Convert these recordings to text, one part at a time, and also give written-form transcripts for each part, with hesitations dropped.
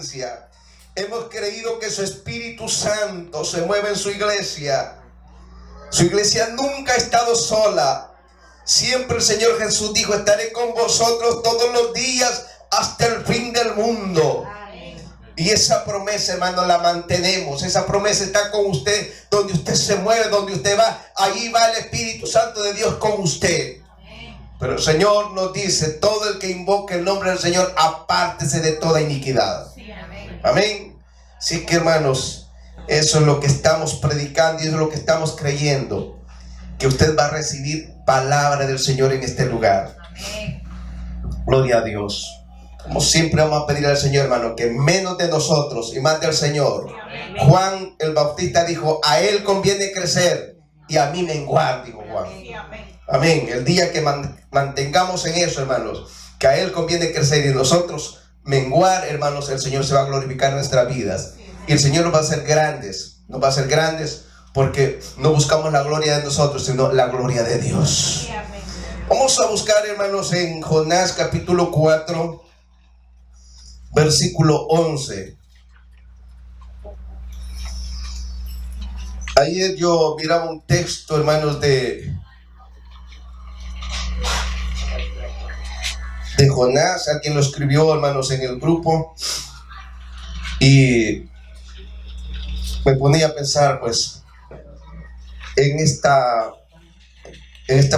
presencia. Hemos creído que su Espíritu Santo se mueve en su iglesia. Su iglesia nunca ha estado sola. Siempre el Señor Jesús dijo: estaré con vosotros todos los días hasta el fin del mundo. Y esa promesa, hermano, la mantenemos. Esa promesa está con usted. Donde usted se mueve, donde usted va, ahí va el Espíritu Santo de Dios con usted. Pero el Señor nos dice: todo el que invoque el nombre del Señor, apártese de toda iniquidad. Amén. Así que, hermanos, eso es lo que estamos predicando y eso es lo que estamos creyendo, que usted va a recibir palabra del Señor en este lugar. Gloria a Dios. Como siempre vamos a pedir al Señor, hermano, que menos de nosotros y más del Señor. Juan el Bautista dijo: a Él conviene crecer y a mí menguar, dijo Juan. Amén. El día que mantengamos en eso, hermanos, que a Él conviene crecer y nosotros menguar, hermanos, el Señor se va a glorificar en nuestras vidas. Y el Señor nos va a hacer grandes. Nos va a hacer grandes porque no buscamos la gloria de nosotros, sino la gloria de Dios. Vamos a buscar, hermanos, en Jonás capítulo 4, versículo 11. Ayer yo miraba un texto, hermanos, de Jonás. Alguien lo escribió, hermanos, en el grupo. Y me ponía a pensar, pues, en esta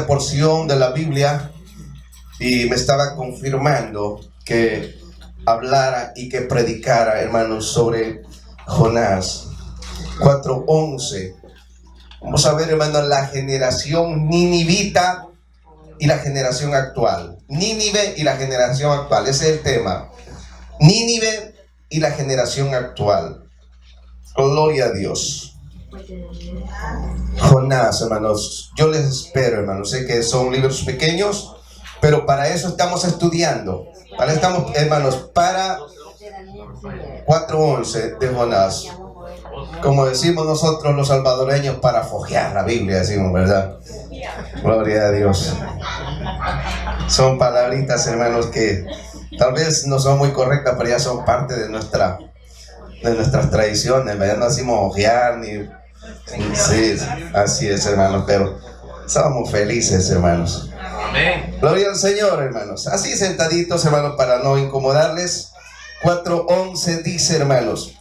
porción de la Biblia, y me estaba confirmando que hablara y que predicara, hermanos, sobre Jonás 4:11. Vamos a ver, hermanos, la generación ninivita y la generación actual. Nínive y la generación actual, ese es el tema. Nínive y la generación actual. Gloria a Dios. Jonás, hermanos, yo les espero, hermanos. Sé que son libros pequeños, pero para eso estamos estudiando. Para estamos, hermanos, para 4:11 de Jonás. Como decimos nosotros los salvadoreños, para fojear la Biblia, decimos, ¿verdad? Gloria a Dios. Son palabritas, hermanos, que tal vez no son muy correctas, pero ya son parte de nuestras tradiciones. Ya no decimos ojear ni... Sí, así es, hermanos, pero somos felices, hermanos. Amén. Gloria al Señor, hermanos. Así sentaditos, hermanos, para no incomodarles. 4:11 dice, hermanos: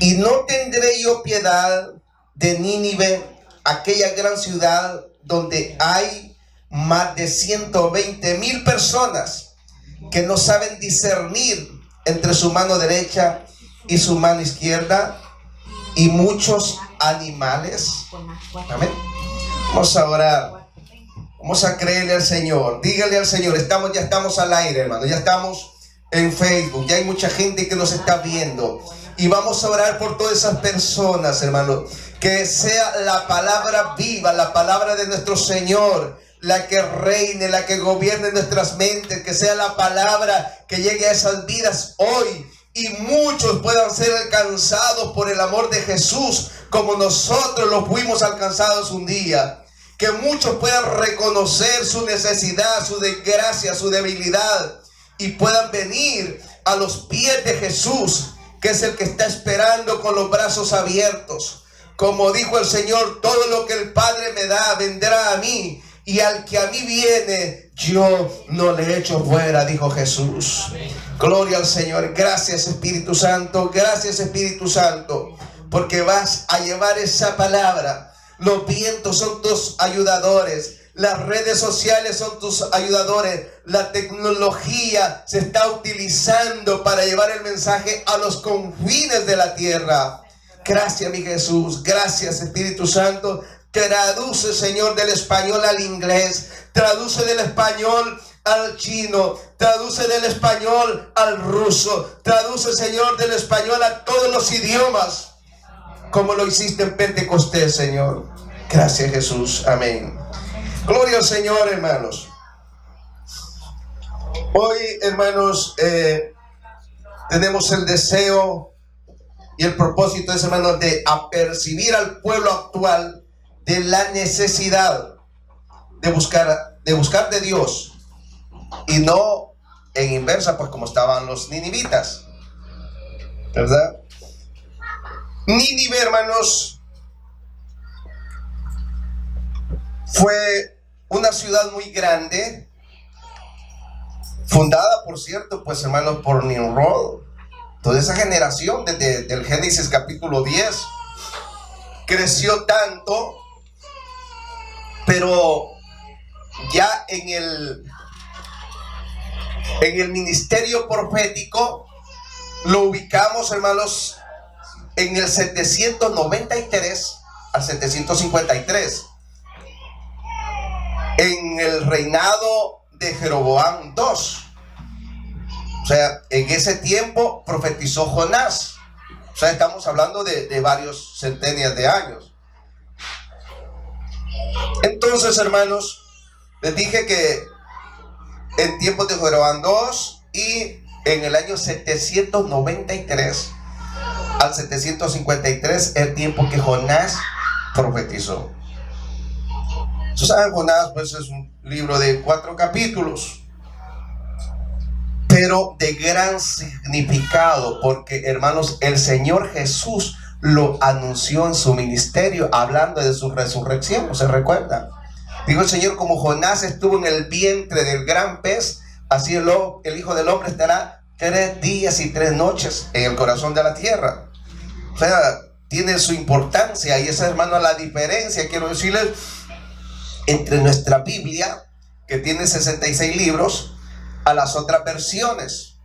y no tendré yo piedad de Nínive, aquella gran ciudad donde hay más de 120,000 personas que no saben discernir entre su mano derecha y su mano izquierda, y muchos animales. Amén. Vamos a orar. Vamos a creerle al Señor. Dígale al Señor. Ya estamos al aire, hermano. Ya estamos en Facebook. Ya hay mucha gente que nos está viendo. Y vamos a orar por todas esas personas, hermano. Que sea la palabra viva, la palabra de nuestro Señor, la que reine, la que gobierne nuestras mentes. Que sea la palabra que llegue a esas vidas hoy. Y muchos puedan ser alcanzados por el amor de Jesús, como nosotros lo fuimos alcanzados un día. Que muchos puedan reconocer su necesidad, su desgracia, su debilidad, y puedan venir a los pies de Jesús, que es el que está esperando con los brazos abiertos. Como dijo el Señor: todo lo que el Padre me da vendrá a mí, y al que a mí viene yo no le echo fuera, dijo Jesús. Gloria al Señor. Gracias, Espíritu Santo. Gracias, Espíritu Santo, porque vas a llevar esa palabra. Los vientos son tus ayudadores. Las redes sociales son tus ayudadores. La tecnología se está utilizando para llevar el mensaje a los confines de la tierra. Gracias, mi Jesús. Gracias, Espíritu Santo. Traduce, Señor, del español al inglés. Traduce del español al chino. Traduce del español al ruso. Traduce, Señor, del español a todos los idiomas, como lo hiciste en Pentecostés, Señor. Gracias, Jesús. Amén. Gloria al Señor, hermanos. Hoy, hermanos, tenemos el deseo y el propósito, hermanos, de apercibir al pueblo actual de la necesidad de buscar de Dios, y no en inversa, pues como estaban los ninivitas. ¿verdad? Nínive, hermanos, fue una ciudad muy grande, fundada, por cierto, pues hermanos, por Nimrod. Toda esa generación desde el Génesis capítulo 10 creció tanto, pero ya en el ministerio profético lo ubicamos, hermanos, en el 793 al 753, en el reinado de Jeroboam II. O sea, en ese tiempo profetizó Jonás. O sea, estamos hablando de varios centenias de años. Entonces, hermanos, les dije que en tiempos de Jeroboam II y en el año 793 al 753, el tiempo que Jonás profetizó. Ustedes saben, Jonás pues es un libro de 4 capítulos, pero de gran significado, porque hermanos, el Señor Jesús lo anunció en su ministerio, hablando de su resurrección. ¿No se recuerda? Dijo el Señor: como Jonás estuvo en el vientre del gran pez, así el Hijo del Hombre estará 3 días y 3 noches en el corazón de la tierra. O sea, tiene su importancia. Y esa, hermano, la diferencia, quiero decirles, entre nuestra Biblia, que tiene 66 libros, a las otras versiones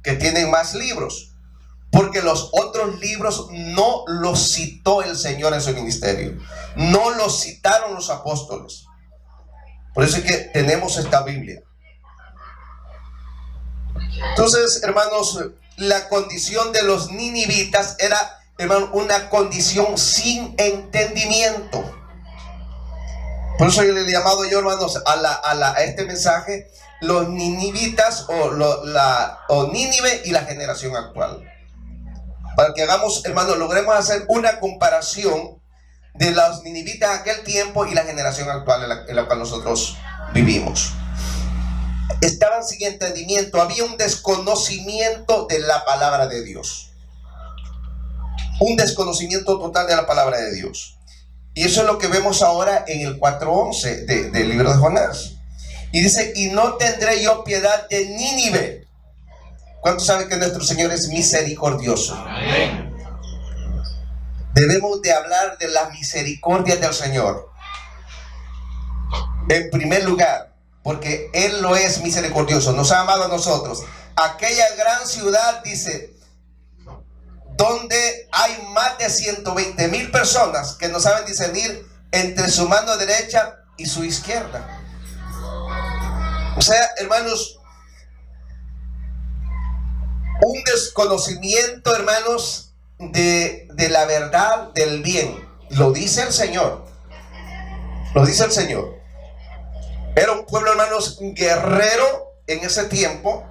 que tienen más libros, porque los otros libros no los citó el Señor en su ministerio, no los citaron los apóstoles. Por eso es que tenemos esta Biblia. Entonces, hermanos, la condición de los ninivitas era, hermano, una condición sin entendimiento. Por eso yo le he llamado yo, hermanos, a este mensaje, los ninivitas o Nínive y la generación actual. Para que hagamos, hermanos, logremos hacer una comparación de los ninivitas de aquel tiempo y la generación actual en la cual nosotros vivimos. Estaban sin entendimiento, había un desconocimiento de la palabra de Dios. Un desconocimiento total de la palabra de Dios. Y eso es lo que vemos ahora en el 4:11 del libro de Jonás. Y dice: y no tendré yo piedad de Nínive. ¿Cuántos saben que nuestro Señor es misericordioso? Amén. Debemos de hablar de la misericordia del Señor. En primer lugar, porque Él lo es misericordioso, nos ha amado a nosotros. Aquella gran ciudad, dice, donde hay más de 120,000 personas que no saben discernir entre su mano derecha y su izquierda. O sea, hermanos, un desconocimiento, hermanos, de la verdad, del bien. Lo dice el Señor. Lo dice el Señor. Era un pueblo, hermanos, guerrero en ese tiempo.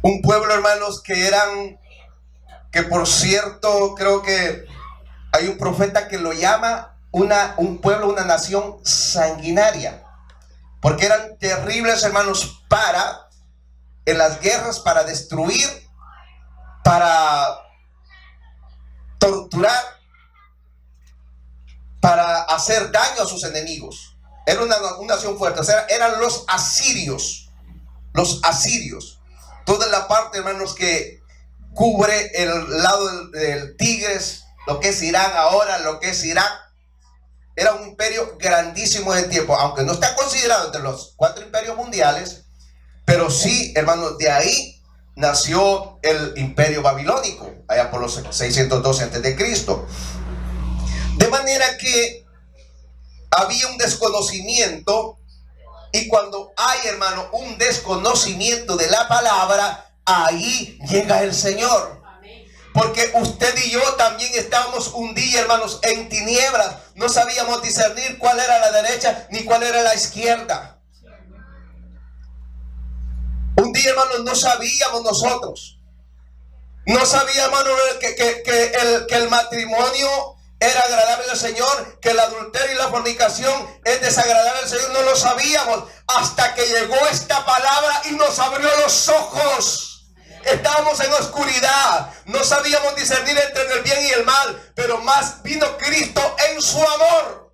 Un pueblo, hermanos, que por cierto, creo que hay un profeta que lo llama un pueblo, una nación sanguinaria, porque eran terribles, hermanos, en las guerras, para destruir, para torturar, para hacer daño a sus enemigos. Era una nación fuerte. O sea, eran los asirios. Los asirios. Toda la parte, hermanos, que cubre el lado del Tigres, lo que es Irán ahora, lo que es Irak. Era un imperio grandísimo en el tiempo, aunque no está considerado entre los 4 imperios mundiales, pero sí, hermanos, de ahí nació el imperio babilónico, allá por los 612 a.C. De manera que había un desconocimiento, y cuando hay, hermano, un desconocimiento de la palabra, ahí llega el Señor. Porque usted y yo también estábamos un día, hermanos, en tinieblas. No sabíamos discernir cuál era la derecha ni cuál era la izquierda. Un día, hermanos, no sabíamos nosotros. No sabíamos, hermanos, que el matrimonio era agradable al Señor, que el adulterio y la fornicación es desagradable al Señor. No lo sabíamos hasta que llegó esta palabra y nos abrió los ojos. Estábamos en oscuridad, no sabíamos discernir entre el bien y el mal, pero más vino Cristo en su amor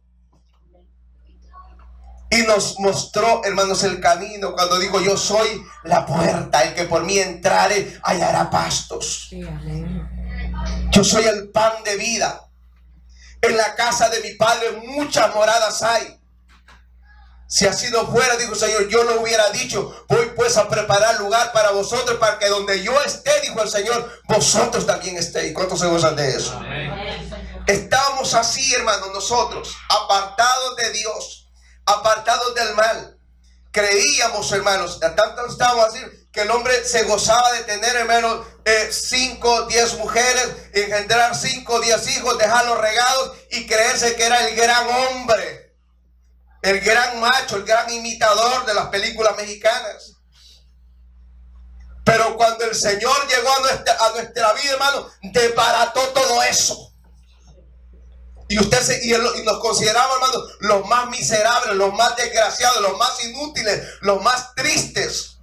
y nos mostró, hermanos, el camino cuando dijo: yo soy la puerta, el que por mí entrare hallará pastos. Yo soy el pan de vida. En la casa de mi Padre muchas moradas hay. Si así no fuera, dijo el Señor, yo lo hubiera dicho. Voy pues a preparar lugar para vosotros, para que donde yo esté, dijo el Señor, vosotros también estéis. ¿Cuántos se gozan de eso? Amén. Estábamos así, hermanos, nosotros, apartados de Dios, apartados del mal. Creíamos, hermanos, tanto estábamos así, que el hombre se gozaba de tener, hermanos, 5, 10 mujeres, engendrar 5, 10 hijos, dejarlos regados y creerse que era el gran hombre, el gran macho, el gran imitador de las películas mexicanas. Pero cuando el Señor llegó a nuestra vida, hermano, desbarató todo eso. Y nos consideramos, hermano, los más miserables, los más desgraciados, los más inútiles, los más tristes.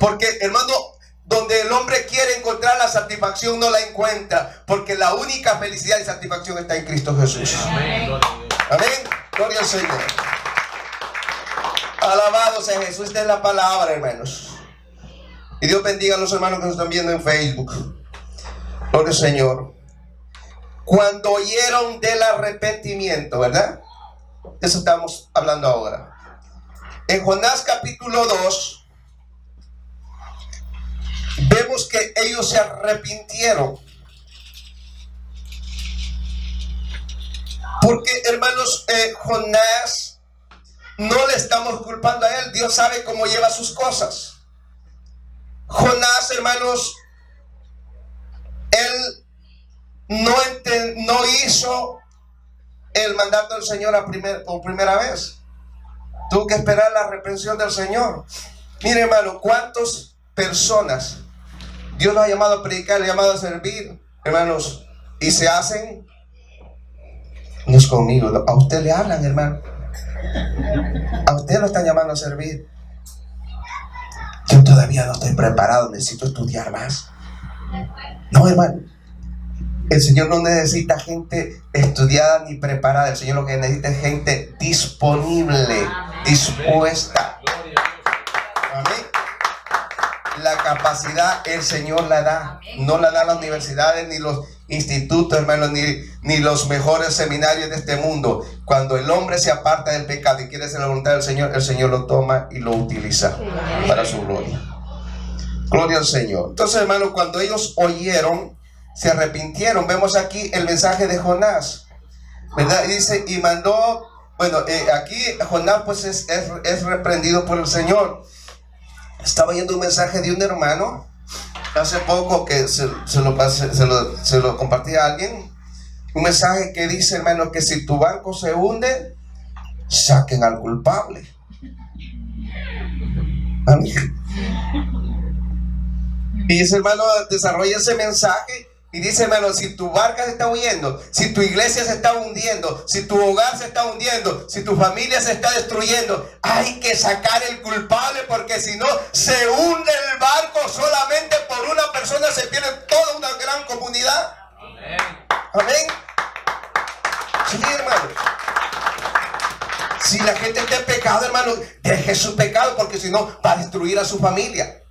Porque, hermano, donde el hombre quiere encontrar la satisfacción, no la encuentra. Porque la única felicidad y satisfacción está en Cristo Jesús. Amén. Amén. Gloria al Señor. Alabado sea Jesús. Esta es la palabra, hermanos. Y Dios bendiga a los hermanos que nos están viendo en Facebook. Gloria al Señor. Cuando oyeron del arrepentimiento, ¿verdad? De eso estamos hablando ahora. En Jonás capítulo 2, vemos que ellos se arrepintieron. Porque, hermanos, Jonás, no le estamos culpando a él. Dios sabe cómo lleva sus cosas. Jonás, hermanos, él no hizo el mandato del Señor por primera vez. Tuvo que esperar la reprensión del Señor. Mire, hermano, cuántas personas Dios los ha llamado a predicar, los ha llamado a servir, hermanos, y se hacen. No es conmigo, a usted le hablan, hermano. A usted lo están llamando a servir. Yo todavía no estoy preparado, necesito estudiar más. No, hermano. El Señor no necesita gente estudiada ni preparada. El Señor lo que necesita es gente disponible, dispuesta. Amén. La capacidad el Señor la da. No la da las universidades ni los institutos, hermanos, ni los mejores seminarios de este mundo. Cuando el hombre se aparta del pecado y quiere hacer la voluntad del Señor, el Señor lo toma y lo utiliza para su gloria. Gloria al Señor. Entonces, hermanos, cuando ellos oyeron, se arrepintieron. Vemos aquí el mensaje de Jonás, ¿verdad? Y dice, y mandó, bueno, aquí Jonás pues es reprendido por el Señor. Estaba oyendo un mensaje de un hermano hace poco que se lo compartí a alguien. Un mensaje que dice, hermano, que si tu barco se hunde, saquen al culpable. Amén. Y ese hermano desarrolla ese mensaje y dice, hermano, si tu barca se está hundiendo, si tu iglesia se está hundiendo, si tu hogar se está hundiendo, si tu familia se está destruyendo, hay que sacar el culpable, porque si no, se hunde el barco. Solamente por una persona se pierde toda una gran comunidad. Amén. Amén. Sí, hermano. Si la gente está en pecado, hermano, deje su pecado, porque si no, va a destruir a su familia.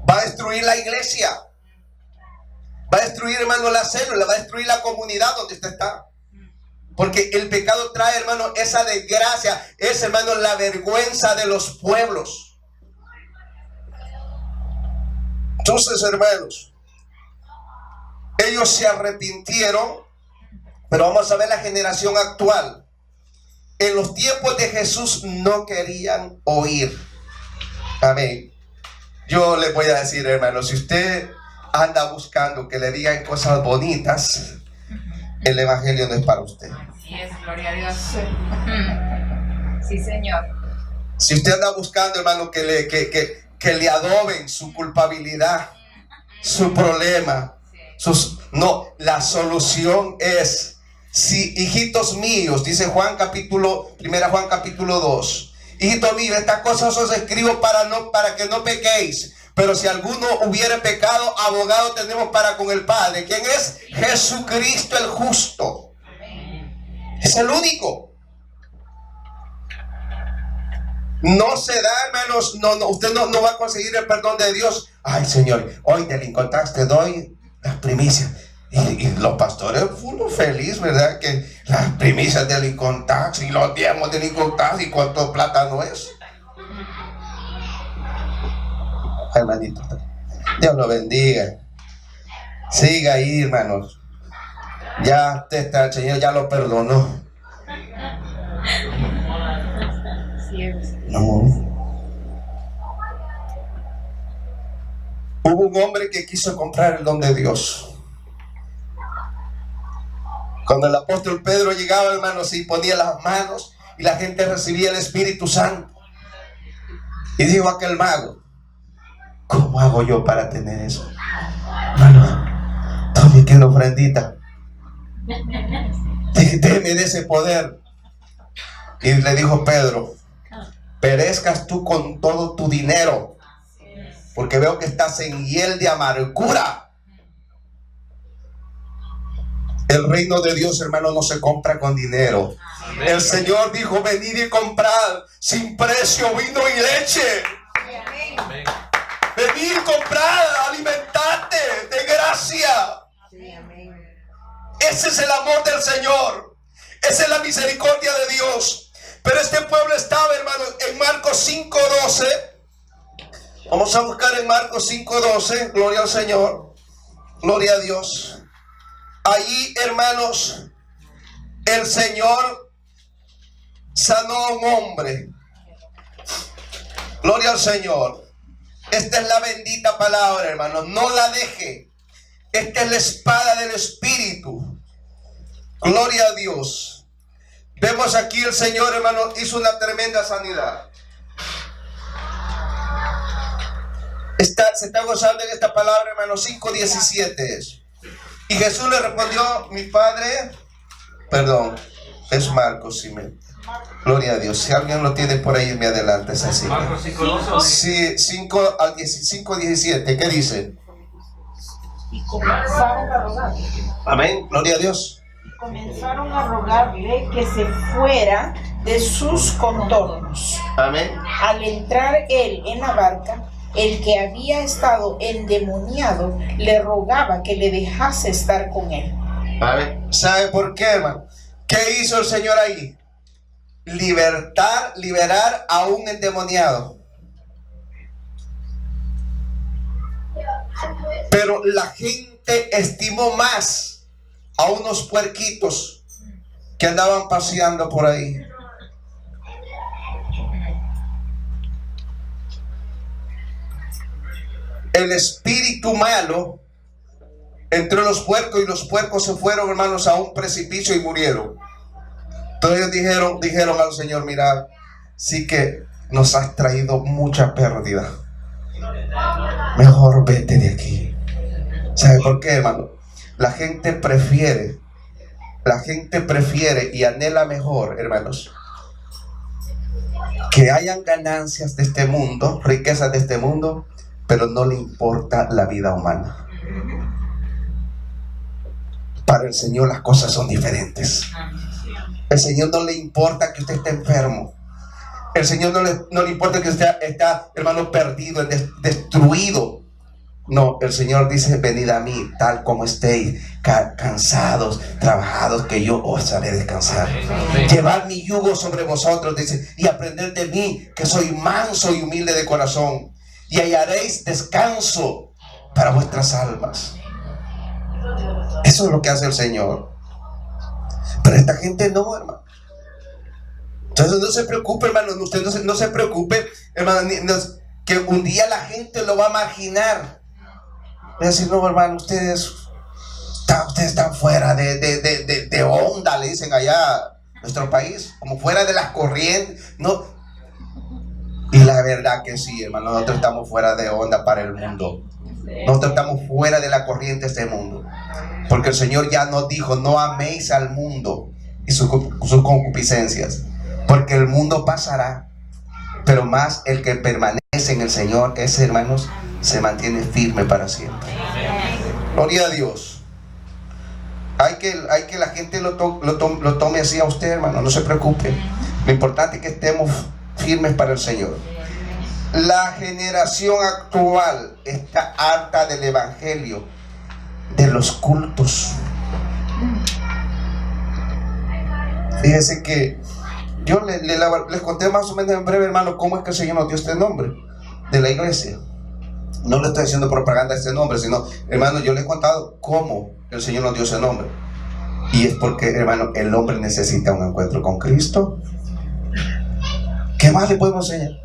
Va a destruir la iglesia. Va a destruir, hermano, la célula. Va a destruir la comunidad donde usted está. Porque el pecado trae, hermano, esa desgracia. Es, hermano, la vergüenza de los pueblos. Entonces, hermanos, ellos se arrepintieron. Pero vamos a ver la generación actual. En los tiempos de Jesús no querían oír. Amén. Yo les voy a decir, hermano, si usted anda buscando que le digan cosas bonitas, el evangelio no es para usted. Así es, gloria a Dios. Sí, Señor. Si usted anda buscando, hermano, que le adoben su culpabilidad, su problema, no, la solución es, si hijitos míos, dice Juan capítulo 2, hijitos míos, estas cosas os escribo para que no pequéis. Pero si alguno hubiere pecado, abogado tenemos para con el Padre. ¿Quién es? Jesucristo el justo. Es el único. No se da, hermanos, usted no va a conseguir el perdón de Dios. Ay, Señor, hoy del Incontax te doy las primicias. Y los pastores fueron felices, ¿verdad? Que las primicias del Incontax y los diezmos del Incontax y cuánto plata no es. Hermanito, Dios lo bendiga. Siga ahí, hermanos. Ya el Señor ya lo perdonó. No. Hubo un hombre que quiso comprar el don de Dios. Cuando el apóstol Pedro llegaba, hermanos, y ponía las manos y la gente recibía el Espíritu Santo. Y dijo aquel mago: ¿cómo hago yo para tener eso? Hermano, todavía quiero ofrendita. Deme de ese poder. Y le dijo Pedro: perezcas tú con todo tu dinero, porque veo que estás en hiel de amargura. El reino de Dios, hermano, no se compra con dinero. El Señor dijo: venid y comprad sin precio vino y leche. Venid, comprad, alimentate de gracia. Ese es el amor del Señor. Esa es la misericordia de Dios. Pero este pueblo estaba, hermano, en Marcos 5:12. Vamos a buscar en Marcos 5:12. Gloria al Señor. Gloria a Dios. Allí, hermanos, el Señor sanó a un hombre. Gloria al Señor. Esta es la bendita palabra, hermanos. No la deje. Esta es la espada del Espíritu. Gloria a Dios. Vemos aquí el Señor, hermano, hizo una tremenda sanidad. Se está gozando en esta palabra, hermano. 5:17 es. Y Jesús le respondió: mi Padre, perdón, es Marcos, sí, gloria a Dios. Si alguien lo tiene por ahí, me adelanta, es así. Marcos 5:12. Sí, 5:17, ¿qué dice? Y comenzaron a rogarle. Amén, gloria a Dios. Comenzaron a rogarle que se fuera de sus contornos. Amén. Al entrar él en la barca, el que había estado endemoniado le rogaba que le dejase estar con él. Amén. ¿Sabe por qué, hermano? ¿Qué hizo el Señor ahí? Liberar a un endemoniado. Pero la gente estimó más a unos puerquitos que andaban paseando por ahí. El espíritu malo entró en los puercos y los puercos se fueron, hermanos, a un precipicio y murieron. Entonces ellos dijeron al Señor: mira, sí que nos has traído mucha pérdida. Mejor vete de aquí. ¿Sabe por qué, hermano? La gente prefiere y anhela mejor, hermanos, que hayan ganancias de este mundo, riquezas de este mundo, pero no le importa la vida humana. Para el Señor las cosas son diferentes. El Señor no le importa que usted esté enfermo. El Señor no le importa que usted está, hermano, perdido, destruido. No, el Señor dice: venid a mí tal como estéis, cansados, trabajados, que yo os haré descansar. Llevad mi yugo sobre vosotros, dice, y aprended de mí, que soy manso y humilde de corazón, y hallaréis descanso para vuestras almas. Eso es lo que hace el Señor. Pero esta gente no, hermano. Entonces no se preocupe, hermano. Usted no se preocupe, hermano, que un día la gente lo va a marginar. Va a decir: no, hermano, ustedes están fuera de onda, le dicen allá en nuestro país, como fuera de las corrientes. No. Y la verdad que sí, hermano, nosotros estamos fuera de onda para el mundo. Nosotros estamos fuera de la corriente de este mundo. Porque el Señor ya nos dijo: no améis al mundo y sus concupiscencias, porque el mundo pasará, pero más el que permanece en el Señor, ese, hermanos, se mantiene firme para siempre. Gloria a Dios. Hay que la gente lo tome así a usted, hermano. No se preocupe. Lo importante es que estemos firmes para el Señor. La generación actual está harta del evangelio, de los cultos. Fíjese que yo les conté más o menos en breve, hermano, cómo es que el Señor nos dio este nombre de la iglesia. No le estoy haciendo propaganda a este nombre, sino, hermano, yo le he contado cómo el Señor nos dio ese nombre. Y es porque, hermano, el hombre necesita un encuentro con Cristo. ¿Qué más le podemos enseñar?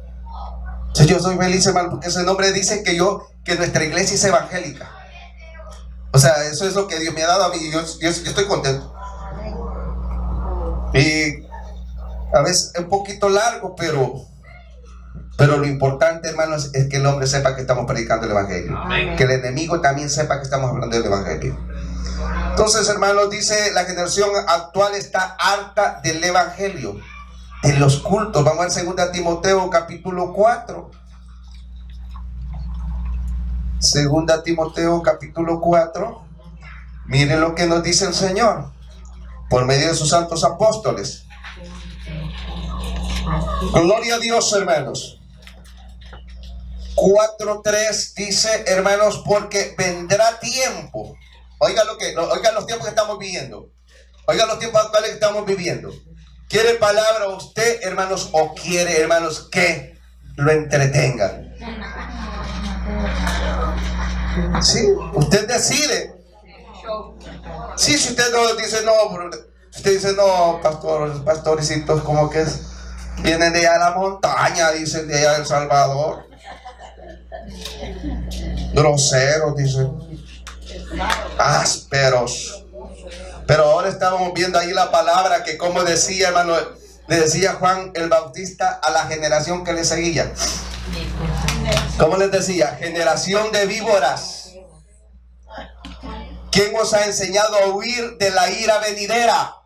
Entonces, yo soy feliz, hermano, porque ese nombre dice que nuestra iglesia es evangélica. O sea, eso es lo que Dios me ha dado a mí. Yo estoy contento. Y a veces es un poquito largo, pero lo importante, hermanos, es que el hombre sepa que estamos predicando el evangelio. Amén. Que el enemigo también sepa que estamos hablando del evangelio. Entonces, hermanos, dice, la generación actual está harta del evangelio, de los cultos. Vamos al 2 Timoteo capítulo 4. 2 Timoteo capítulo 4. Miren lo que nos dice el Señor por medio de sus santos apóstoles. Gloria a Dios, hermanos. 4:3 dice, hermanos, porque vendrá tiempo. Oiga los tiempos que estamos viviendo. Oiga los tiempos actuales que estamos viviendo. ¿Quiere palabra usted, hermanos, o quiere, hermanos, que lo entretengan? Sí, usted decide. Sí, si usted no dice no, usted dice no, pastorcitos, como que vienen de allá de la montaña, dicen de allá de El Salvador. Groseros, dicen. Ásperos. Pero ahora estábamos viendo ahí la palabra que, como decía, hermano, le decía Juan el Bautista a la generación que le seguía. ¿Cómo les decía? Generación de víboras. ¿Quién os ha enseñado a huir de la ira venidera?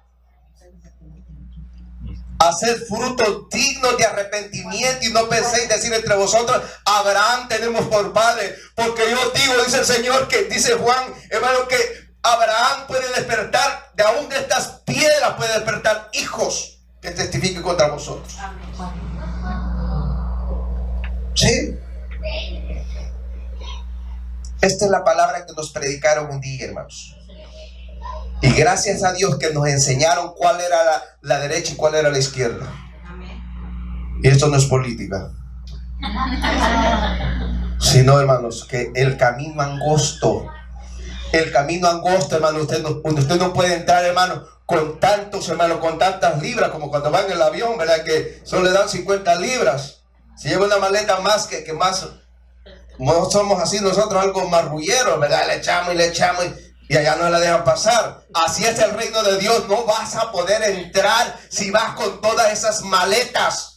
Hacer frutos dignos de arrepentimiento, y no penséis decir entre vosotros, Abraham tenemos por padre. Porque yo digo, dice el Señor, que dice Juan, hermano, que Abraham puede despertar, de aún de estas piedras puede despertar hijos que testifiquen contra vosotros. Sí. Esta es la palabra que nos predicaron un día, hermanos. Y gracias a Dios que nos enseñaron cuál era la derecha y cuál era la izquierda. Y esto no es política. Sino, hermanos, que el camino angosto, hermano, usted no puede entrar, hermano, con tantos, hermano, con tantas libras, como cuando van en el avión, ¿verdad? Que solo le dan 50 libras. Si lleva una maleta más que más, no somos así nosotros, algo marrulleros, ¿verdad? Le echamos y allá no la dejan pasar. Así es el reino de Dios. No vas a poder entrar si vas con todas esas maletas.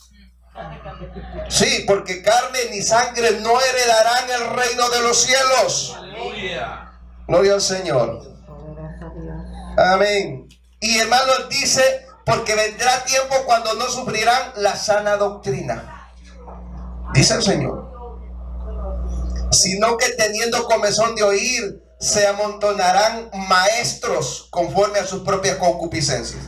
Sí, porque carne ni sangre no heredarán el reino de los cielos. Gloria al Señor. Amén. Y hermano dice, porque vendrá tiempo cuando no sufrirán la sana doctrina, dice el Señor, sino que teniendo comezón de oír, se amontonarán maestros conforme a sus propias concupiscencias.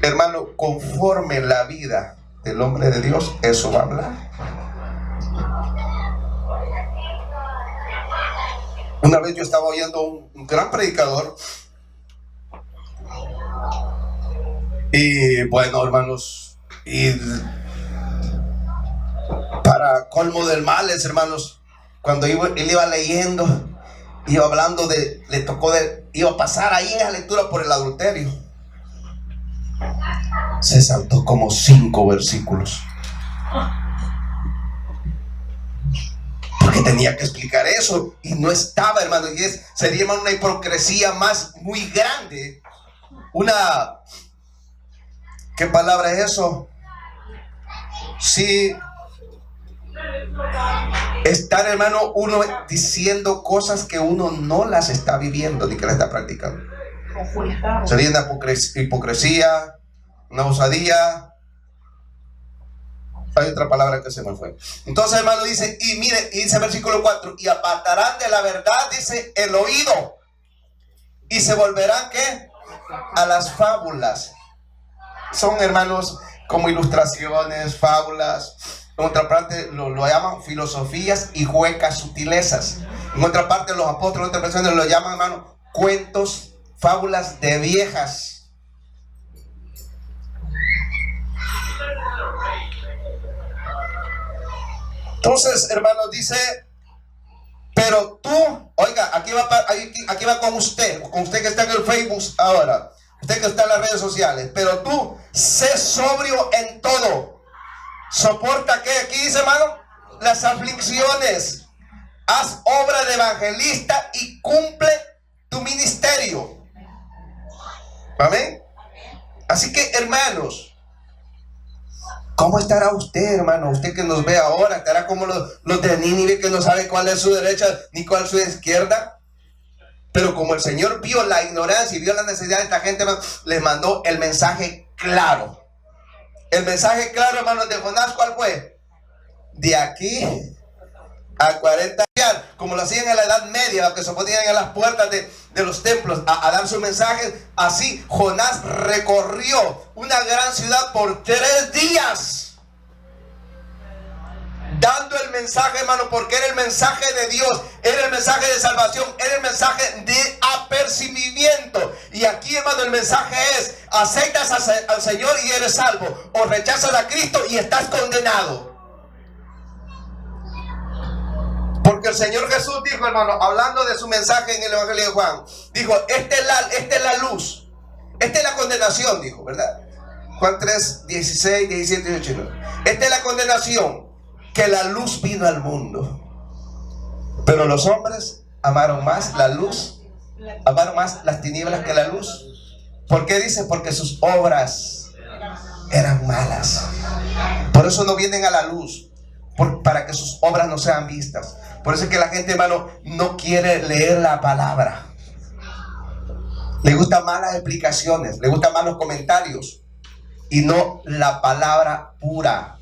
Hermano, conforme la vida del hombre de Dios, eso va a hablar. Una vez yo estaba oyendo un gran predicador, y bueno, hermanos, y para colmo del mal, hermanos, cuando él iba leyendo, iba hablando iba a pasar ahí en la lectura por el adulterio. Se saltó como 5 versículos. Porque tenía que explicar eso y no estaba, hermano. Y sería una hipocresía muy grande. ¿Qué palabra es eso? Sí. Estar, hermano, uno diciendo cosas que uno no las está viviendo ni que las está practicando. Sería una hipocresía, una osadía. Hay otra palabra que se me fue. Entonces, hermano, dice, y mire, y dice versículo 4, y apartarán de la verdad, dice, el oído, y se volverán, ¿qué? A las fábulas. Son, hermanos, como ilustraciones, fábulas. En otra parte lo llaman filosofías y huecas sutilezas. En otra parte los apóstoles, en otras versiones lo llaman, hermano, cuentos, fábulas de viejas. Entonces, hermanos, dice, pero tú, oiga, aquí va con usted que está en el Facebook ahora, usted que está en las redes sociales, pero tú, sé sobrio en todo. Soporta, ¿qué? Aquí dice, hermano, las aflicciones. Haz obra de evangelista y cumple tu ministerio. Amén. Así que, hermanos, ¿cómo estará usted, hermano? Usted que nos ve ahora, ¿estará como los de Nínive que no saben cuál es su derecha ni cuál es su izquierda? Pero como el Señor vio la ignorancia y vio la necesidad de esta gente, hermano, les mandó el mensaje claro. El mensaje claro, hermanos, de Jonás, ¿cuál fue? De aquí a 40 años, como lo hacían en la Edad Media, que se ponían en las puertas de los templos a dar sus mensajes. Así Jonás recorrió una gran ciudad por 3 días dando el mensaje, hermano, porque era el mensaje de Dios, era el mensaje de salvación, era el mensaje de apercibimiento. Y aquí, hermano, el mensaje es: aceptas al Señor y eres salvo, o rechazas a Cristo y estás condenado. Porque el Señor Jesús dijo, hermano, hablando de su mensaje en el Evangelio de Juan, dijo, esta es la luz, esta es la condenación, dijo, ¿verdad? Juan 3, 16, 17 y 18. Esta es la condenación, que la luz vino al mundo, pero los hombres amaron más la luz, amaron más las tinieblas que la luz. ¿Por qué dice? Porque sus obras eran malas. Por eso no vienen a la luz, para que sus obras no sean vistas. Por eso es que la gente, hermano, no quiere leer la palabra. Le gustan más las explicaciones, le gustan más los comentarios y no la palabra pura.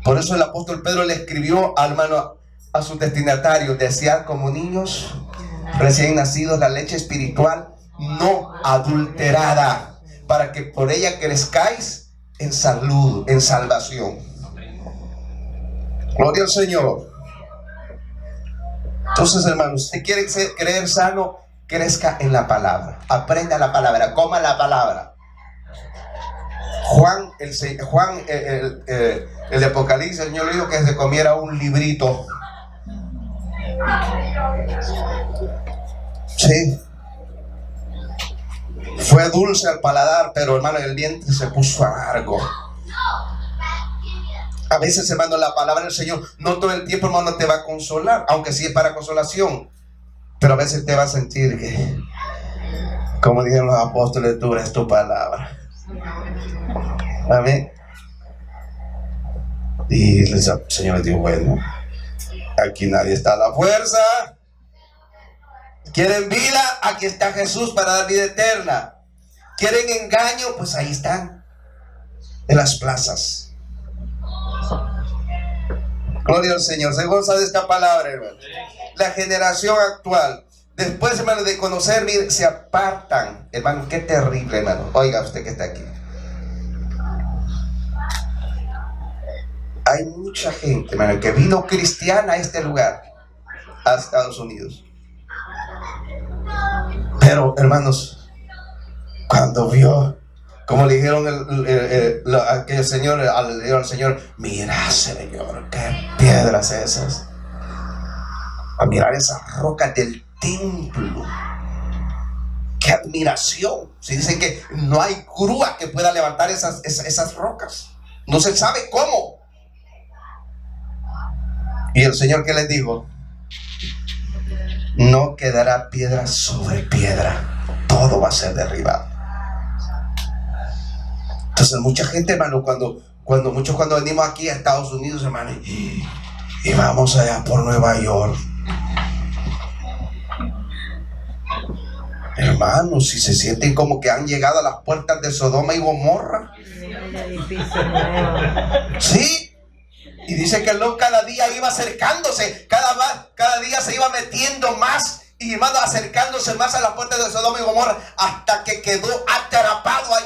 Por eso el apóstol Pedro le escribió, hermano, a sus destinatarios: desead como niños recién nacidos la leche espiritual no adulterada, para que por ella crezcáis en salud, en salvación. Gloria al Señor. Entonces, hermanos, usted quiere creer sano, crezca en la palabra, aprenda la palabra, coma la palabra. Juan, el de Apocalipsis, el Señor le dijo que se comiera un librito. Sí. Fue dulce al paladar, pero, hermano, el vientre se puso amargo. A veces, hermano, la palabra del Señor no todo el tiempo, hermano, te va a consolar, aunque sí es para consolación, pero a veces te va a sentir que, como dijeron los apóstoles, dura es tu palabra. Amén. Y el Señor les dijo, bueno, aquí nadie está a la fuerza. ¿Quieren vida? Aquí está Jesús para dar vida eterna. ¿Quieren engaño? Pues ahí están, en las plazas. Gloria al Señor. Se goza de esta palabra, hermano. La generación actual, después, hermano, de conocer, mire, se apartan. Hermano, qué terrible, hermano. Oiga usted que está aquí. Hay mucha gente, hermano, que vino cristiana a este lugar, a Estados Unidos. Pero, hermanos, cuando vio, como le dijeron aquel señor, al Señor, mira, Señor, qué piedras esas. A mirar esas rocas del templo. Qué admiración. Se dice que no hay grúa que pueda levantar esas rocas. No se sabe cómo. Y el Señor, ¿qué les dijo? No quedará piedra sobre piedra, todo va a ser derribado. Entonces mucha gente, hermano, cuando venimos aquí a Estados Unidos, hermano, y vamos allá por Nueva York, hermanos, si se sienten como que han llegado a las puertas de Sodoma y Gomorra, Sí. Y dice que Lot cada día iba acercándose, cada día se iba metiendo más, y hermano, acercándose más a las puertas de Sodoma y Gomorra, hasta que quedó atrapado ahí.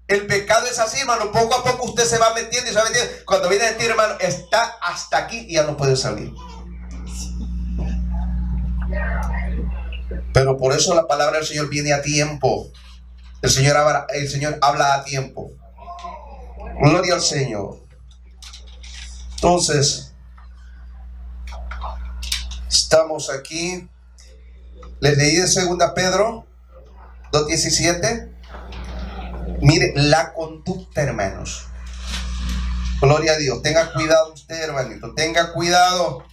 El pecado es así, hermano, poco a poco usted se va metiendo y se va metiendo. Cuando viene a decir, hermano, está hasta aquí y ya no puede salir. Pero por eso la palabra del Señor viene a tiempo. El Señor habla a tiempo. Gloria al Señor. Entonces, estamos aquí. Les leí de 2 Pedro 2:17. Mire la conducta, hermanos. Gloria a Dios. Tenga cuidado usted, hermanito. Tenga cuidado.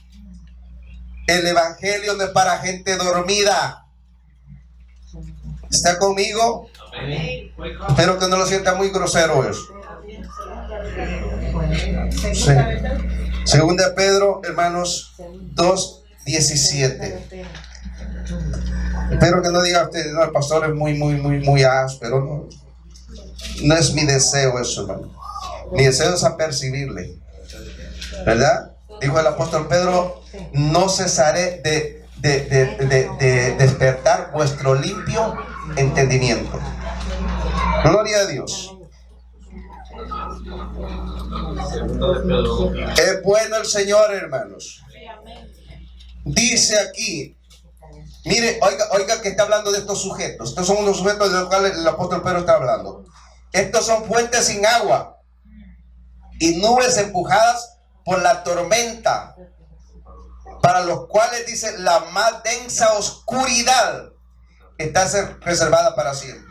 El evangelio no es para gente dormida. ¿Está conmigo? Espero que no lo sienta muy grosero eso. Sí. 2 Pedro, hermanos, 2:17. Espero que no diga usted, no, el pastor es muy áspero. No es mi deseo eso, hermano. Mi deseo es apercibirle, ¿verdad? Dijo el apóstol Pedro: no cesaré de despertar vuestro limpio entendimiento. Gloria a Dios. Es bueno el Señor, hermanos. Dice aquí, mire, oiga que está hablando de estos sujetos. Estos son unos sujetos de los cuales el apóstol Pedro está hablando. Estos son fuentes sin agua y nubes empujadas por la tormenta, para los cuales, dice, la más densa oscuridad está reservada para siempre.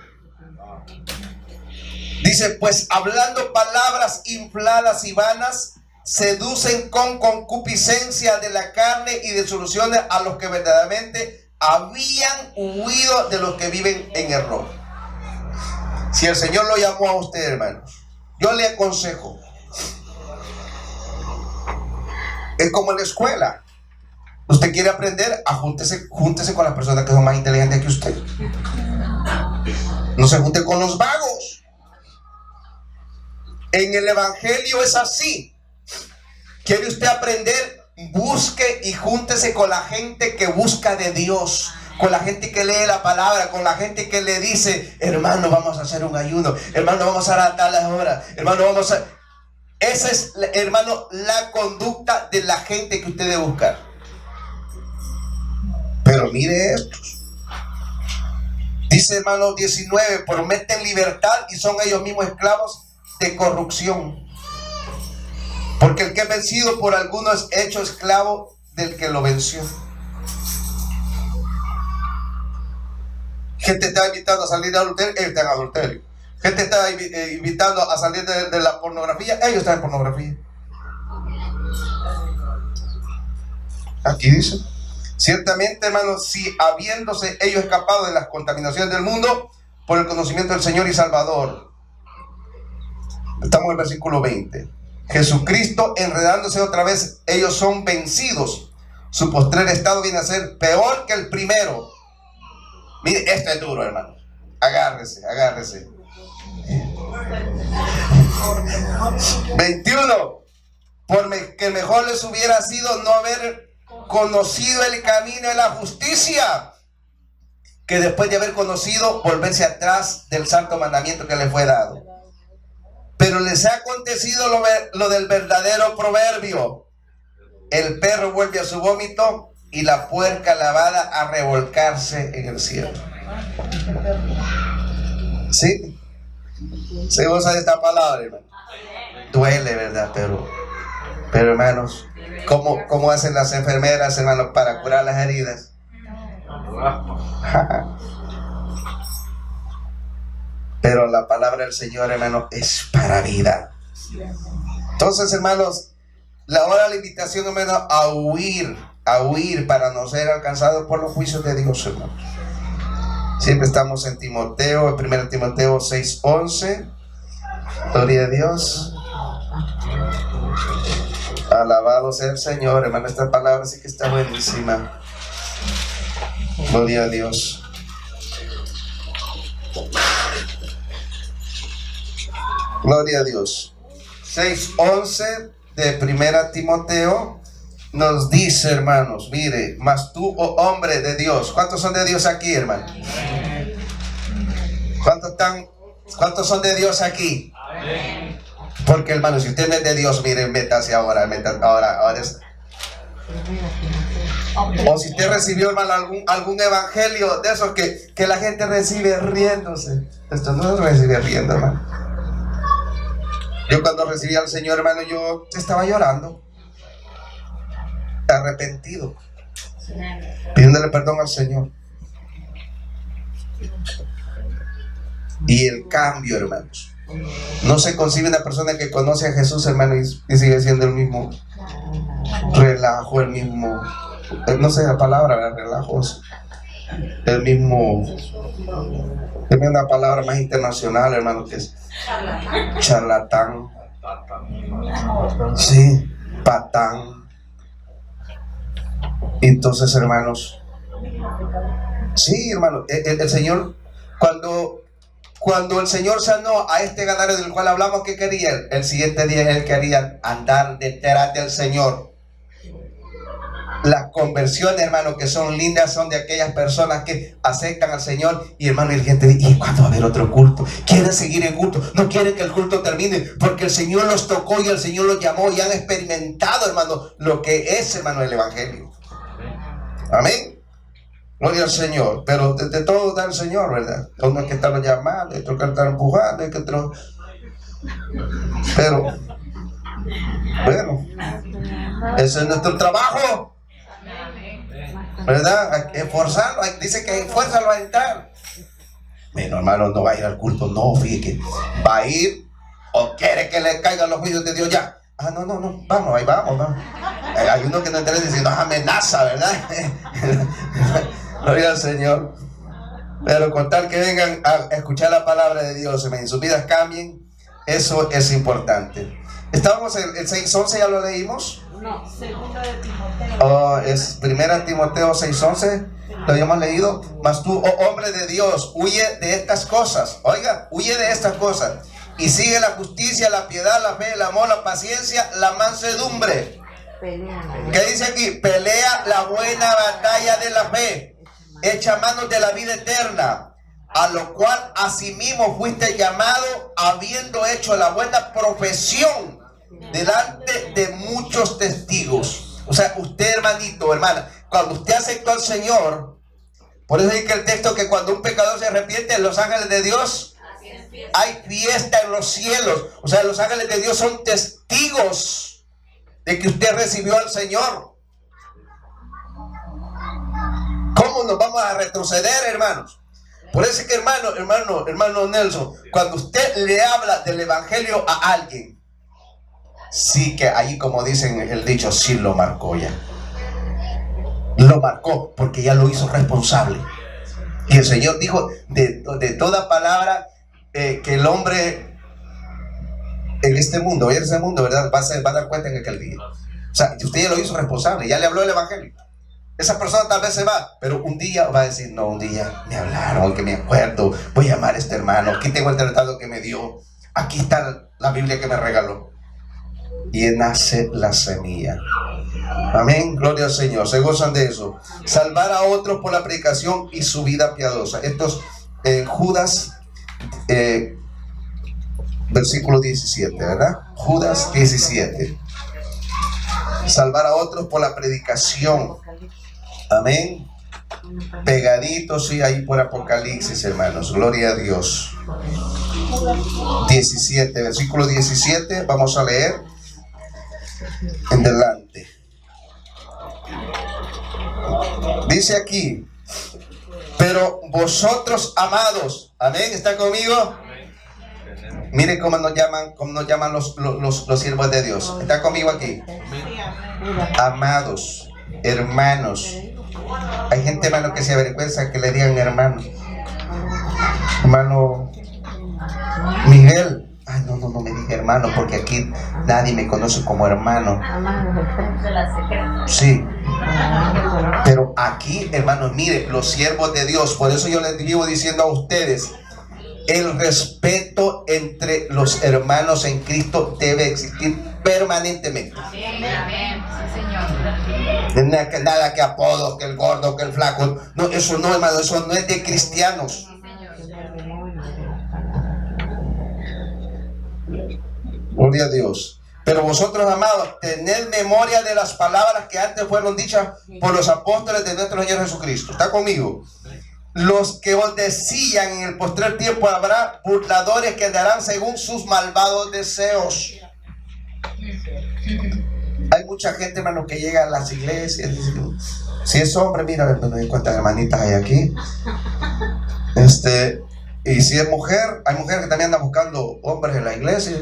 Dice, pues hablando palabras infladas y vanas, seducen con concupiscencia de la carne y de soluciones a los que verdaderamente habían huido de los que viven en error. Si el Señor lo llamó a usted, hermanos, yo le aconsejo, es como en la escuela. Usted quiere aprender, júntese con las personas que son más inteligentes que usted. No se junte con los vagos. En el evangelio es así. ¿Quiere usted aprender? Busque y júntese con la gente que busca de Dios, con la gente que lee la palabra, con la gente que le dice: hermano, vamos a hacer un ayuno, hermano, vamos a dar a tales horas, hermano, vamos a... Esa es, hermano, la conducta de la gente que usted debe buscar. Pero mire esto. Dice, hermano 19, prometen libertad y son ellos mismos esclavos de corrupción. Porque el que es vencido por alguno es hecho esclavo del que lo venció. Gente está invitando a salir de adulterio, ellos están en adulterio. Gente está invitando a salir de la pornografía, ellos están en pornografía. Aquí dice: ciertamente, hermanos, si habiéndose ellos escapado de las contaminaciones del mundo por el conocimiento del Señor y Salvador. Estamos en el versículo 20. Jesucristo enredándose otra vez, ellos son vencidos. Su postrer estado viene a ser peor que el primero. Mire, esto es duro, hermano. Agárrese. 21. Porque mejor les hubiera sido no haber conocido el camino de la justicia, que después de haber conocido, volverse atrás del santo mandamiento que les fue dado. Pero les ha acontecido lo del verdadero proverbio: el perro vuelve a su vómito y la puerca lavada a revolcarse en el cielo. ¿Sí? Se usa esta palabra, hermano. Duele, ¿verdad? Pero hermanos, ¿cómo hacen las enfermeras, hermanos, para curar las heridas? Pero la palabra del Señor, hermano, es para vida. Entonces, hermanos, la invitación, hermano, a huir para no ser alcanzados por los juicios de Dios, hermano. Siempre estamos en Timoteo, en 1 Timoteo 6:11. Gloria a Dios. Alabado sea el Señor, hermano. Esta palabra sí que está buenísima. Gloria a Dios. Gloria a Dios. 6:11 de Primera Timoteo nos dice, hermanos, mire, mas tú, oh hombre de Dios. ¿Cuántos son de Dios aquí, hermano? ¿Cuántos son de Dios aquí? Porque, hermano, si usted no es de Dios, mire, métase ahora es. O si usted recibió, hermano, algún evangelio de esos que la gente recibe riéndose. Esto no se recibe riendo, hermano. Yo cuando recibí al Señor, hermano, yo estaba llorando, arrepentido, pidiéndole perdón al Señor. Y el cambio, hermanos. No se concibe una persona que conoce a Jesús, hermano, y sigue siendo el mismo relajo, el mismo, no sé la palabra, relajos, el mismo, es una palabra más internacional, hermano, que es charlatán. Sí, patán. Entonces, hermanos, sí, hermano, el Señor, cuando el Señor sanó a este ganadero del cual hablamos, ¿qué quería él? El siguiente día él quería andar detrás del Señor. Las conversiones, hermano, que son lindas, son de aquellas personas que aceptan al Señor. Y, hermano, y la gente dice: ¿y cuándo va a haber otro culto? Quieren seguir el culto, no quieren que el culto termine, porque el Señor los tocó y el Señor los llamó y han experimentado, hermano, lo que es, hermano, el Evangelio. Amén. Gloria al Señor. Pero de todo da el Señor, ¿verdad? Uno hay que estarlo llamando, hay que estar empujando, hay que pero bueno, ese es nuestro trabajo, ¿verdad? Hay que esforzarlo. Dice que esfuérzalo a entrar. Bueno, hermano, no va a ir al culto. No, fíjate, va a ir o quiere que le caigan los juicios de Dios ya. No, vamos, ahí vamos, ¿no? Hay uno que no entiende diciendo amenaza, ¿verdad? Gloria al Señor. Pero con tal que vengan a escuchar la palabra de Dios y sus vidas cambien, eso es importante. Estábamos en el 6:11, ¿ya lo leímos? No, segunda de Timoteo. Es Primera Timoteo 6:11, lo habíamos leído. Mas tú, oh hombre de Dios, huye de estas cosas. Oiga, huye de estas cosas y sigue la justicia, la piedad, la fe, el amor, la paciencia, la mansedumbre. ¿Qué dice aquí? Pelea la buena batalla de la fe, echa manos de la vida eterna, a lo cual asimismo fuiste llamado, habiendo hecho la buena profesión delante de muchos testigos. O sea, usted, hermanito, hermana, cuando usted aceptó al Señor, por eso dice que el texto, que cuando un pecador se arrepiente, los ángeles de Dios, hay fiesta en los cielos. O sea, los ángeles de Dios son testigos de que usted recibió al Señor. ¿Cómo nos vamos a retroceder, hermanos? Por eso es que, hermano Nelson, cuando usted le habla del evangelio a alguien, sí que ahí, como dicen el dicho, sí lo marcó ya. Lo marcó porque ya lo hizo responsable. Y el Señor dijo de toda palabra que el hombre en este mundo, ¿verdad? Va a dar cuenta en aquel día. O sea, usted ya lo hizo responsable, ya le habló el evangelio. Esa persona tal vez se va, pero un día va a decir: no, un día me hablaron, que me acuerdo, voy a llamar a este hermano, aquí tengo el tratado que me dio, aquí está la Biblia que me regaló. Y nace la semilla. Amén, gloria al Señor, se gozan de eso. Salvar a otros por la predicación y su vida piadosa. Estos Judas, versículo 17, ¿verdad? Judas 17. Salvar a otros por la predicación. Amén. Pegadito, sí, ahí por Apocalipsis, hermanos. Gloria a Dios. 17, versículo 17. Vamos a leer en delante. Dice aquí: pero vosotros, amados, amén, ¿está conmigo? Mire cómo nos llaman los siervos de Dios. ¿Está conmigo aquí? Amados, hermanos. Hay gente, hermano, que se avergüenza que le digan hermano. Hermano Miguel. Ay, no me diga hermano, porque aquí nadie me conoce como hermano. Sí. Pero aquí, hermanos, mire, los siervos de Dios, por eso yo les vivo diciendo a ustedes: el respeto entre los hermanos en Cristo debe existir permanentemente. Amén. Sí, Señor. Nada que apodos, que el gordo, que el flaco. No, eso no, hermano, eso no es de cristianos. Gloria a Dios. Pero vosotros, amados, tened memoria de las palabras que antes fueron dichas por los apóstoles de nuestro Señor Jesucristo. ¿Está conmigo? Los que os decían: en el postrer tiempo habrá burladores que andarán según sus malvados deseos. Hay mucha gente, hermano, que llega a las iglesias y dice: si es hombre, mira, cuántas hermanitas hay aquí. Y si es mujer, hay mujeres que también andan buscando hombres en la iglesia.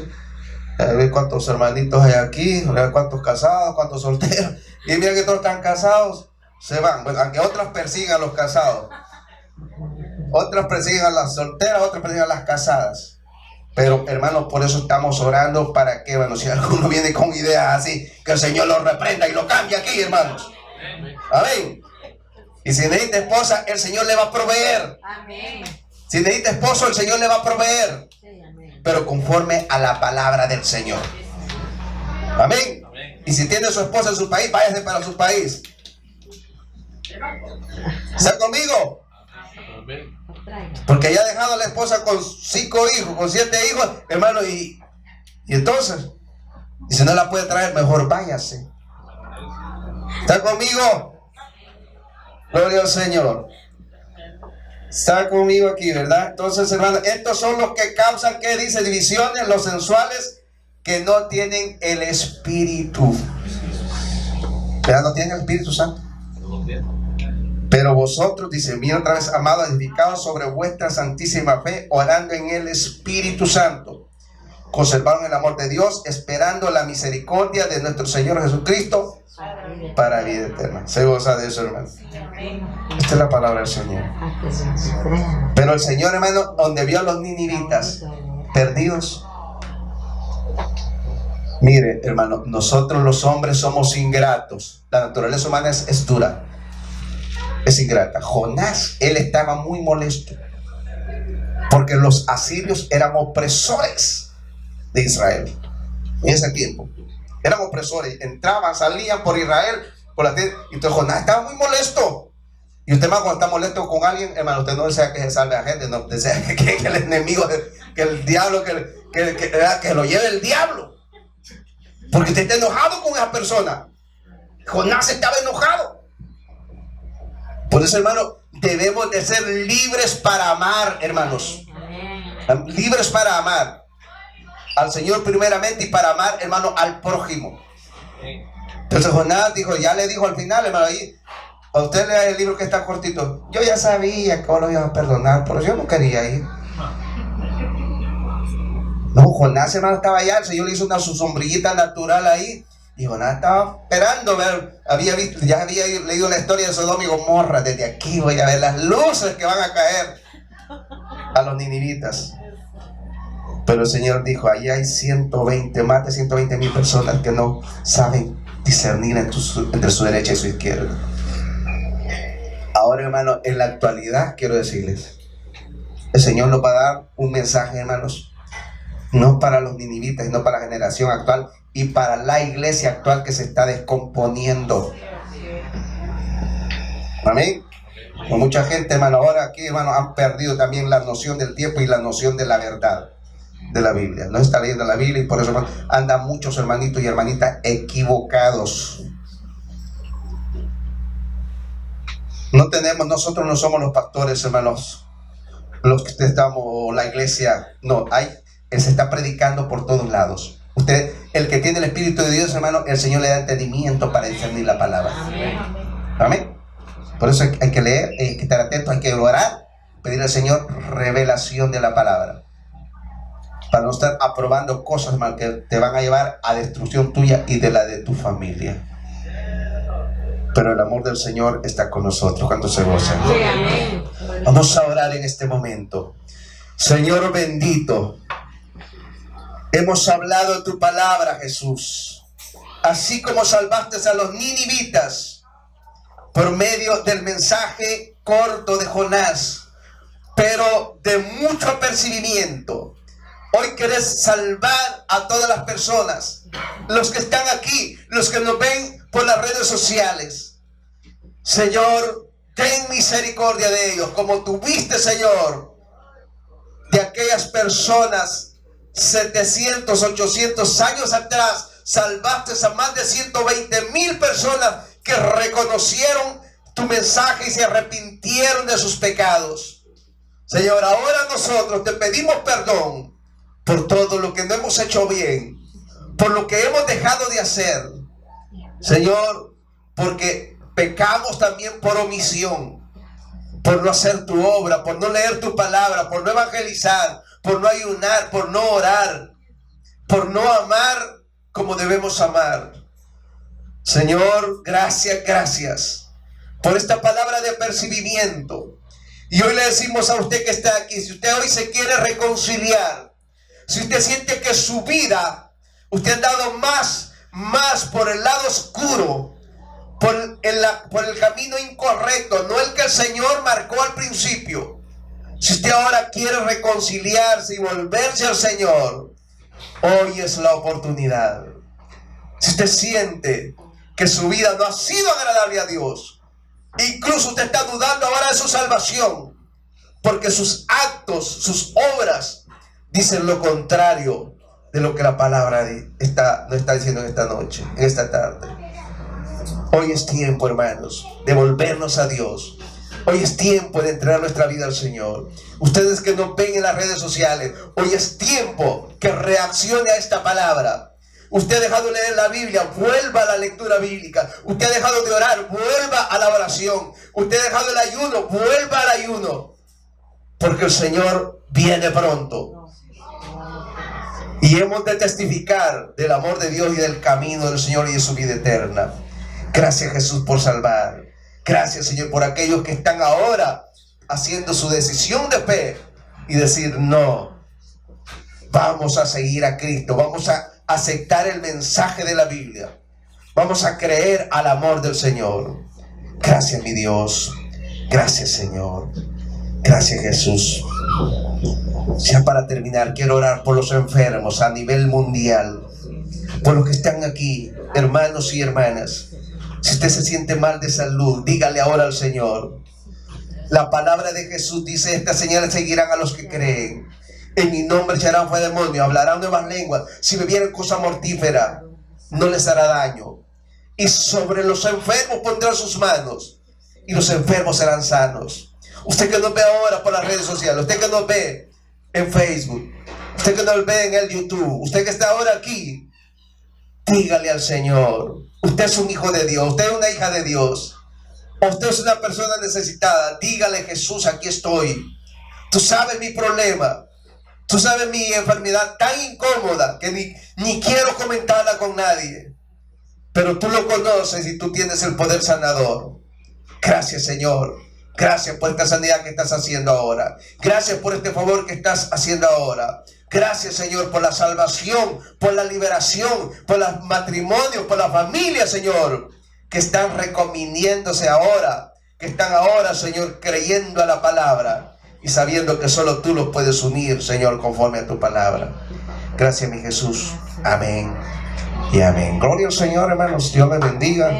A ver cuántos hermanitos hay aquí, a ver cuántos casados, cuántos solteros. Y mira que todos están casados, se van. Bueno, aunque otros persigan a los casados, otros persiguen a las solteras, otros persiguen a las casadas. Pero, hermanos, por eso estamos orando para que, hermanos, si alguno viene con ideas así, que el Señor lo reprenda y lo cambie aquí, hermanos. Amén. Y si necesita esposa, el Señor le va a proveer. Amén. Si necesita esposo, el Señor le va a proveer. Pero conforme a la palabra del Señor. Amén. Y si tiene su esposa en su país, váyase para su país. ¿Está conmigo? Porque ya ha dejado a la esposa con 5 hijos, con 7 hijos, hermano, y entonces, y si no la puede traer, mejor váyase. ¿Está conmigo? Gloria al Señor. Está conmigo aquí, ¿verdad? Entonces, hermano, estos son los que causan, ¿qué dice? Divisiones, los sensuales, que no tienen el Espíritu. ¿Verdad? No tienen el Espíritu Santo. Pero vosotros, dice, mira otra vez, amados, edificados sobre vuestra santísima fe, orando en el Espíritu Santo, conservaron el amor de Dios, esperando la misericordia de nuestro Señor Jesucristo para vida eterna. Se goza de eso, hermano. Esta es la palabra del Señor. Pero el Señor, hermano, donde vio a los ninivitas perdidos, mire, hermano, nosotros los hombres somos ingratos. La naturaleza humana es dura, es ingrata. Jonás, él estaba muy molesto porque los asirios eran opresores de Israel en ese tiempo. Eran opresores, entraban, salían por Israel, por la tierra. Y entonces Jonás estaba muy molesto. Y usted, más cuando está molesto con alguien, hermano, usted no desea que se salve a gente, no desea que el enemigo, que el diablo, que lo lleve el diablo. Porque usted está enojado con esa persona. Jonás estaba enojado. Por eso, hermano, debemos de ser libres para amar, hermanos. Libres para amar al Señor primeramente y para amar, hermano, al prójimo. Entonces Jonás dijo, ya le dijo al final, hermano, ahí, a usted lea el libro que está cortito. Yo ya sabía que vos lo ibas a perdonar, pero yo no quería ir. No, Jonás, hermano, estaba allá, el Señor le hizo su sombrillita natural ahí. Y Jonás estaba esperando ver, ya había leído la historia de Sodoma y Gomorra. Desde aquí voy a ver las luces que van a caer a los ninivitas. Pero el Señor dijo, ahí hay más de 120,000 personas que no saben discernir entre su derecha y su izquierda. Ahora, hermano, en la actualidad, quiero decirles, el Señor nos va a dar un mensaje, hermanos, no para los ninivitas, sino para la generación actual y para la iglesia actual que se está descomponiendo. Amén. Con mucha gente, hermano, ahora aquí, hermano, han perdido también la noción del tiempo y la noción de la verdad de la Biblia. No está leyendo la Biblia y por eso, hermano, andan muchos hermanitos y hermanitas equivocados. Nosotros no somos los pastores, hermanos, los que estamos, la iglesia, no, se está predicando por todos lados. Usted, el que tiene el Espíritu de Dios, hermano, el Señor le da entendimiento para discernir la palabra. Amén. Por eso hay que leer, hay que estar atento, hay que orar, pedir al Señor revelación de la palabra, para no estar aprobando cosas, hermano, que te van a llevar a destrucción tuya y de la de tu familia. Pero el amor del Señor está con nosotros. ¿Cuántos se gozan? Sí, amén. Vamos a orar en este momento. Señor bendito, hemos hablado de tu palabra, Jesús. Así como salvaste a los ninivitas por medio del mensaje corto de Jonás, pero de mucho apercibimiento. Hoy querés salvar a todas las personas, los que están aquí, los que nos ven por las redes sociales. Señor, ten misericordia de ellos, como tuviste, Señor, de aquellas personas 700, 800 años atrás. Salvaste a más de 120,000 personas que reconocieron tu mensaje y se arrepintieron de sus pecados. Señor, ahora nosotros te pedimos perdón por todo lo que no hemos hecho bien, por lo que hemos dejado de hacer. Señor, porque pecamos también por omisión, por no hacer tu obra, por no leer tu palabra, por no evangelizar, por no ayunar, por no orar, por no amar como debemos amar. Señor, gracias por esta palabra de apercibimiento. Y hoy le decimos a usted que está aquí, si usted hoy se quiere reconciliar, si usted siente que su vida, usted ha dado más por el lado oscuro, por el camino incorrecto, no el que el Señor marcó al principio. Si usted ahora quiere reconciliarse y volverse al Señor, hoy es la oportunidad. Si usted siente que su vida no ha sido agradable a Dios, incluso usted está dudando ahora de su salvación, porque sus actos, sus obras dicen lo contrario de lo que la palabra nos está diciendo en esta noche, en esta tarde. Hoy es tiempo, hermanos, de volvernos a Dios. Hoy es tiempo de entregar nuestra vida al Señor. Ustedes que nos ven en las redes sociales, hoy es tiempo que reaccione a esta palabra. Usted ha dejado de leer la Biblia, vuelva a la lectura bíblica. Usted ha dejado de orar, vuelva a la oración. Usted ha dejado el ayuno, vuelva al ayuno. Porque el Señor viene pronto. Y hemos de testificar del amor de Dios y del camino del Señor y de su vida eterna. Gracias, Jesús, por salvar. Gracias, Señor, por aquellos que están ahora haciendo su decisión de fe y decir: no, vamos a seguir a Cristo, vamos a aceptar el mensaje de la Biblia, vamos a creer al amor del Señor. Gracias, mi Dios. Gracias, Señor. Gracias, Jesús. Ya para terminar, quiero orar por los enfermos a nivel mundial, por los que están aquí, hermanos y hermanas. Si usted se siente mal de salud, dígale ahora al Señor. La palabra de Jesús dice: estas señales seguirán a los que creen. En mi nombre echarán fuera demonios, hablarán nuevas lenguas. Si bebieren cosa mortífera, no les hará daño. Y sobre los enfermos pondrán sus manos, y los enfermos serán sanos. Usted que nos ve ahora por las redes sociales, usted que nos ve en Facebook, usted que nos ve en el YouTube, usted que está ahora aquí, dígale al Señor: usted es un hijo de Dios, usted es una hija de Dios, usted es una persona necesitada. Dígale: Jesús, aquí estoy. Tú sabes mi problema, tú sabes mi enfermedad tan incómoda que ni quiero comentarla con nadie, pero tú lo conoces y tú tienes el poder sanador. Gracias, Señor. Gracias por esta sanidad que estás haciendo ahora. Gracias por este favor que estás haciendo ahora. Gracias, Señor, por la salvación, por la liberación, por los matrimonios, por la familia, Señor, que están reconviniéndose ahora, que están ahora, Señor, creyendo a la palabra y sabiendo que solo tú los puedes unir, Señor, conforme a tu palabra. Gracias, mi Jesús. Amén y amén. Gloria al Señor, hermanos. Dios les bendiga.